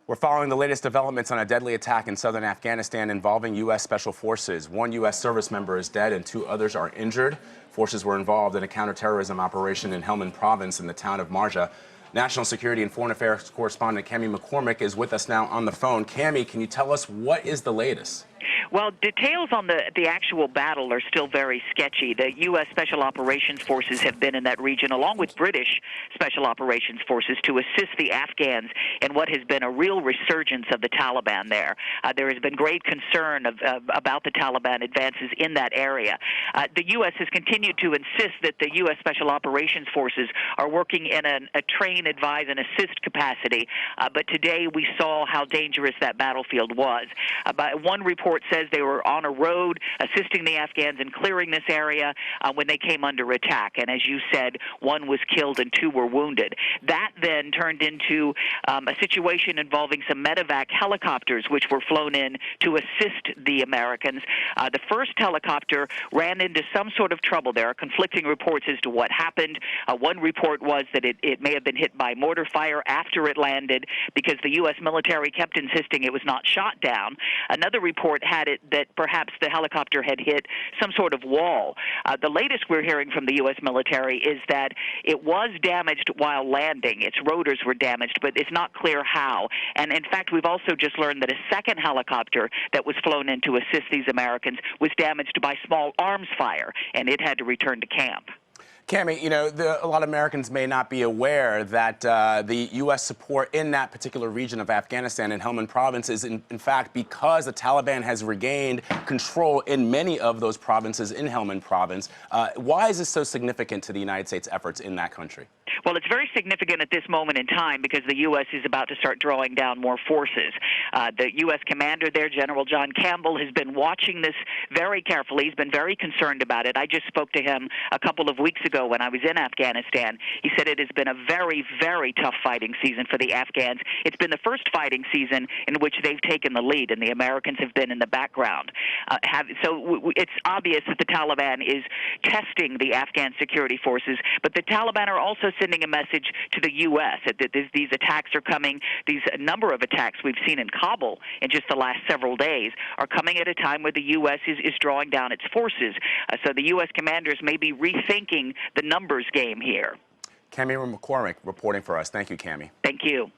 We're following the latest developments on a deadly attack in southern Afghanistan involving U.S. Special Forces. One U.S. service member is dead and two others are injured. Forces were involved in a counterterrorism operation in Helmand Province in the town of Marja. National Security and Foreign Affairs correspondent Cami McCormick is with us now on the phone. Cami, can you tell us what is the latest? Well, details on the actual battle are still very sketchy. The U.S. Special Operations Forces have been in that region, along with British Special Operations Forces, to assist the Afghans in what has been a real resurgence of the Taliban there. There has been great concern about the Taliban advances in that area. The U.S. has continued to insist that the U.S. Special Operations Forces are working in a train, advise, and assist capacity, but today we saw how dangerous that battlefield was. One report says they were on a road assisting the Afghans in clearing this area when they came under attack. And as you said, one was killed and two were wounded. That then turned into a situation involving some medevac helicopters which were flown in to assist the Americans. The first helicopter ran into some sort of trouble. There are conflicting reports as to what happened. One report was that it may have been hit by mortar fire after it landed because the U.S. military kept insisting it was not shot down. Another report had it that perhaps the helicopter had hit some sort of wall. The latest we're hearing from the U.S. military is that it was damaged while landing. Its rotors were damaged, but it's not clear how. And in fact, we've also just learned that a second helicopter that was flown in to assist these Americans was damaged by small arms fire, and it had to return to camp. Cami, you know, a lot of Americans may not be aware that the U.S. support in that particular region of Afghanistan in Helmand Province is, in fact, because the Taliban has regained control in many of those provinces in Helmand Province. Why is this so significant to the United States' efforts in that country? Well, it's very significant at this moment in time because the U.S. is about to start drawing down more forces. The U.S. commander there, General John Campbell, has been watching this very carefully. He's been very concerned about it. I just spoke to him a couple of weeks ago when I was in Afghanistan. He said it has been a very, very tough fighting season for the Afghans. It's been the first fighting season in which they've taken the lead, and the Americans have been in the background. So it's obvious that the Taliban is testing the Afghan security forces, but the Taliban are also sending a message to the U.S. that these attacks are coming. These number of attacks we've seen in Kabul in just the last several days are coming at a time where the U.S. is drawing down its forces. So the U.S. commanders may be rethinking the numbers game here. Cami McCormick reporting for us. Thank you, Cami. Thank you.